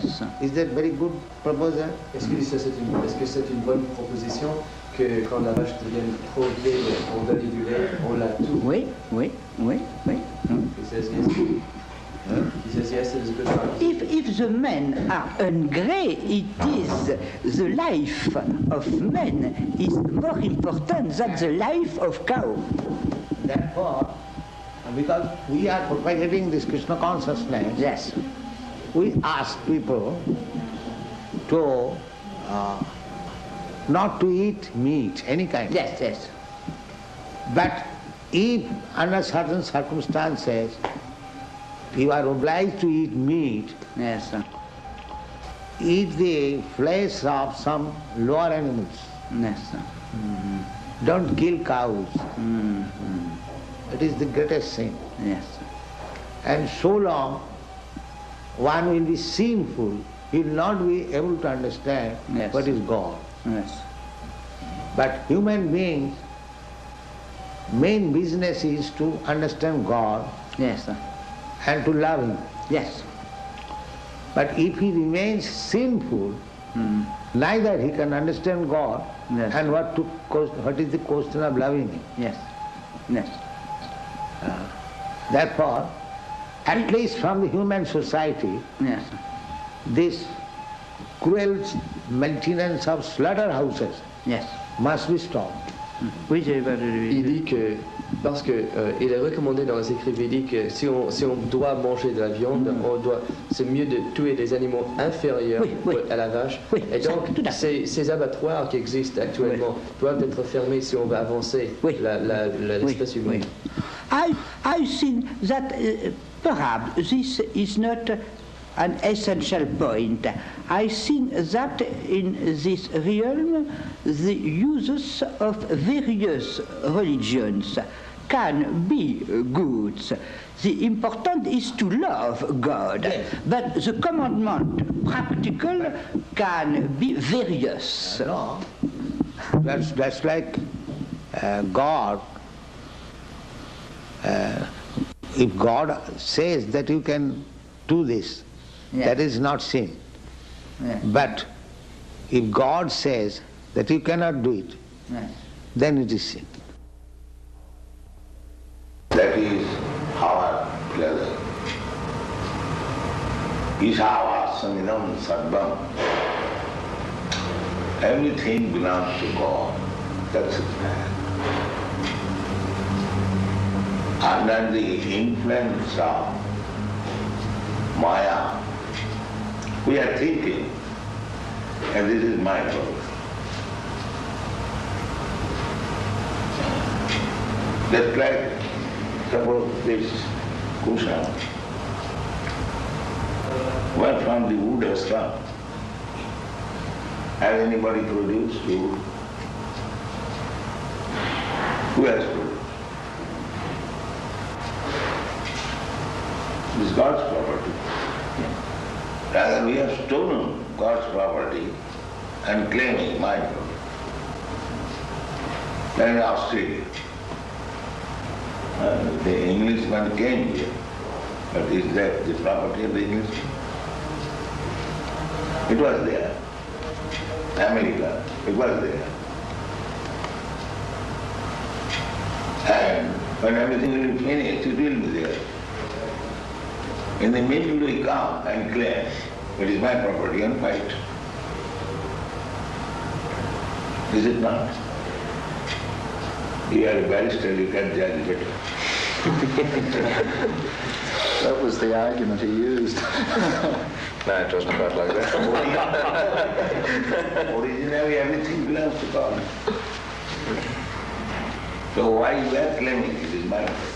Is that very good proposal? Est-ce que c'est une bonne proposition que quand la vache devient trop vieille, on donne du lait, on la tout? Oui. He says yes. He says yes, it is a good practice. If the men are hungry, it is the life of men is more important than the life of cow. Therefore, because we are propagating this Krishna consciousness, Yes. we ask people to not to eat meat, any kind. Yes. But if under certain circumstances you are obliged to eat meat, Yes. eat the flesh of some lower animals. Yes. Don't kill cows. It is the greatest sin. Yes. And so long one will be sinful, he will not be able to understand Yes. what is God. Yes. But human beings, main business is to understand God Yes. and to love Him. Yes. But if he remains sinful, neither he can understand God Yes. and what is the question of loving Him. Yes. Yes. Therefore, at least from the human society, Yes. this cruel maintenance of slaughterhouses Yes. must be stopped. Oui, j'ai pas Il dit que, parce que il est recommandé dans les écrits védiques que si on doit manger de la viande, c'est mieux de tuer des animaux inférieurs Oui. à la vache. Oui, Et ça, donc, tout à fait. ces abattoirs qui existent actuellement doivent être fermés si on veut avancer l'espèce humaine. I think that perhaps this is not an essential point. I think that in this realm the uses of various religions can be good. The important is to love God, but the commandment practical can be various. No. That's like God. If God says that you can do this, that is not sin. But if God says that you cannot do it, then it is sin. That is our pleasure. Isavasamidam sarvam. Everything belongs to God. That's it. Under the influence of Maya, we are thinking, and this is my fault. Just like, suppose this cushion went from the wood has come. Has anybody produced wood? Who has produced? It is God's property. Rather, we have stolen God's property and claiming my property. Then in Australia, the Englishman came here, but is that the property of the Englishman? It was there. America, it was there. And when everything will be finished, it will be there. In the middle we come and claim, it is my property and fight. Is it not? You are a barrister, you can judge better. That was the argument he used. No, it wasn't quite like that. Originally everything belongs to God. So why you are claiming it is my property?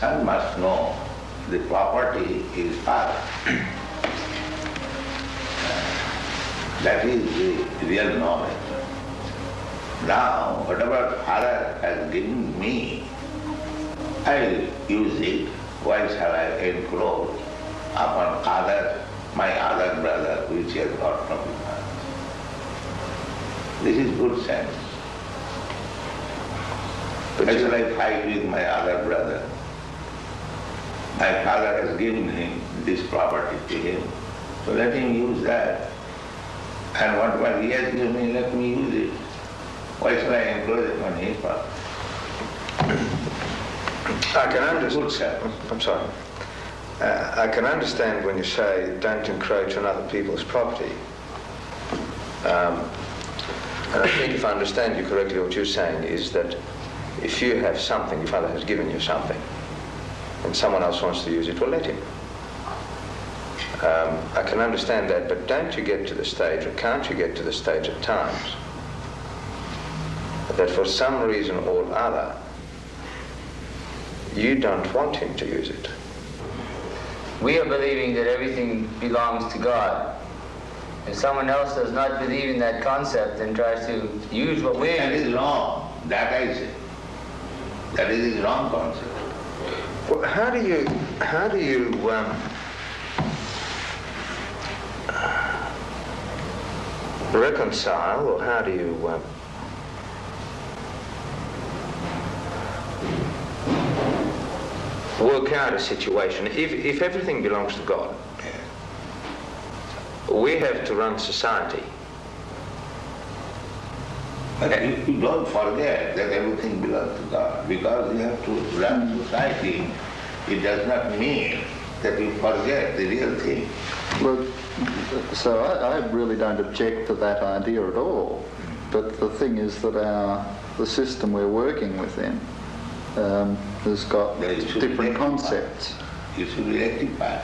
One must know the property is ours. That is the real knowledge. Now, whatever Father has given me, I will use it. Why shall I encroach upon my other brother, which he has got from his father? This is good sense. Why shall I fight with my other brother? My father has given him this property to him. So let him use that. And what he has given me, let me use it. Why should I encroach upon his part? I can understand. I'm sorry. I can understand when you say don't encroach on other people's property. And I think if I understand you correctly, what you're saying is that if you have something, your father has given you something, and someone else wants to use it, well, let him. I can understand that, but don't you get to the stage, or can't you get to the stage at times, that for some reason or other, you don't want him to use it? We are believing that everything belongs to God. If someone else does not believe in that concept and tries to use what we're That is wrong. That I say. That is a wrong concept. Well, how do you reconcile, or how do you work out a situation if everything belongs to God? We have to run society. But you don't forget that everything belongs to God. Because you have to run society, it does not mean that you forget the real thing. Well, so I really don't object to that idea at all. But the thing is that the system we're working within has got different concepts. You should be rectified.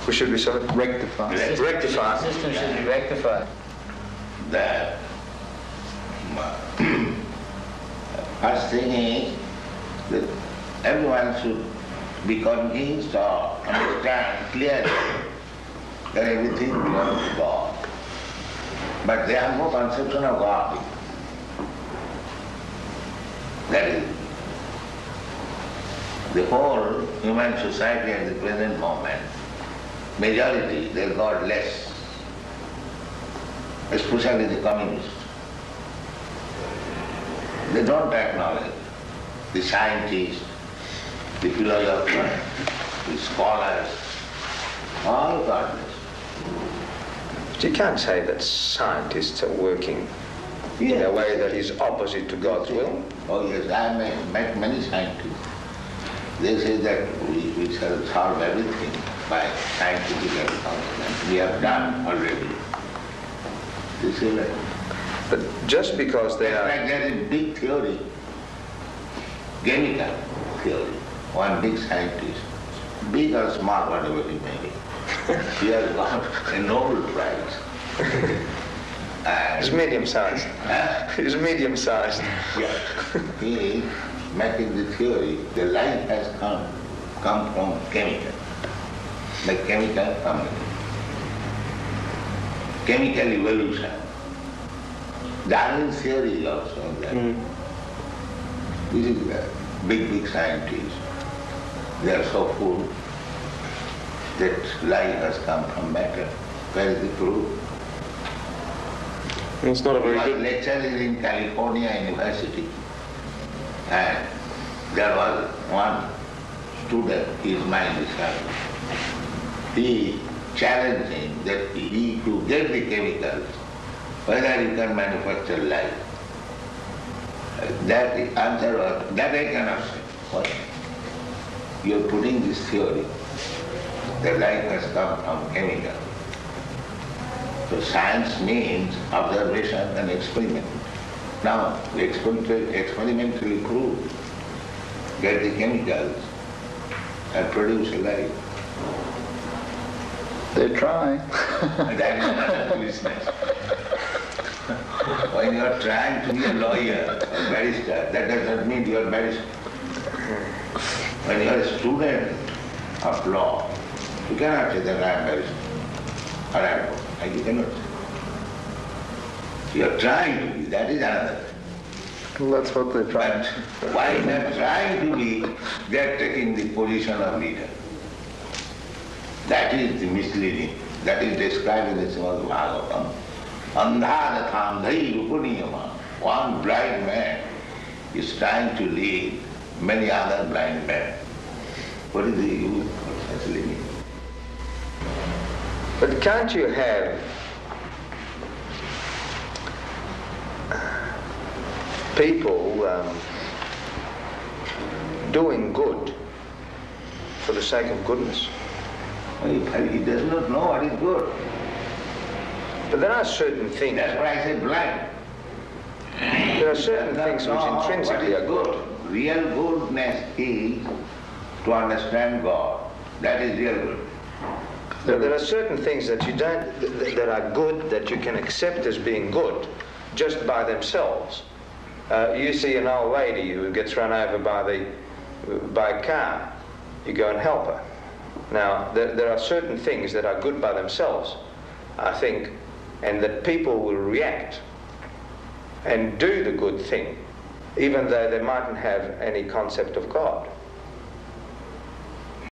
We should be sorry? Rectified. Rectified. The system should be rectified. That first thing is that everyone should be convinced or understand clearly that everything belongs to God. But they have no conception of God. That is, the whole human society at the present moment, majority, they are godless, especially the communists. They don't acknowledge the scientists, the philosophers, the scholars, all godless. But you can't say that scientists are working in a way that is opposite to God's will. Oh yes, I have met many scientists. They say that we shall solve everything by scientific advancement. We have done already. This is like, But just because they are... like there is a big theory, chemical theory, one big scientist, big or small, whatever he may be. He has got a Nobel Prize. It's medium-sized. It's medium-sized. Yeah. He is making the theory, the life has come from chemical, the chemical family. Chemical evolution. Darwin's theory is also there. This is the big scientists. They are so full that life has come from matter. Where is the proof? It's not a very He was good... lecturing in California University, and there was one student, his mind is sharp. He challenged him that he to get the chemicals, whether you can manufacture life. That answer was, that I cannot say. What? You are putting this theory that life has come from chemicals. So science means observation and experiment. Now, we experimentally prove, get the chemicals and produce a life. They're trying. That is another business. When you are trying to be a lawyer or barrister, that does not mean you are barrister. When you are a student of law, you cannot say that I am barrister or advocate. You cannot say. You are trying to be, that is another thing. Well, that's what they're trying. But while they are trying to be, they are taking the position of leader. That is the misleading. That is described in the Srimad Bhagavatam. Andhadatham rupuniyama. One blind man is trying to lead many other blind men. What is the use of such leading? But can't you have people doing good for the sake of goodness? He does not know what is good. But there are certain things. That's why I say blind. There are certain things which intrinsically are good. Real goodness is to understand God. That is real good. There are certain things that you don't, that are good, that you can accept as being good, just by themselves. You see an old lady who gets run over by a car. You go and help her. Now, there are certain things that are good by themselves, I think, and that people will react and do the good thing, even though they mightn't have any concept of God.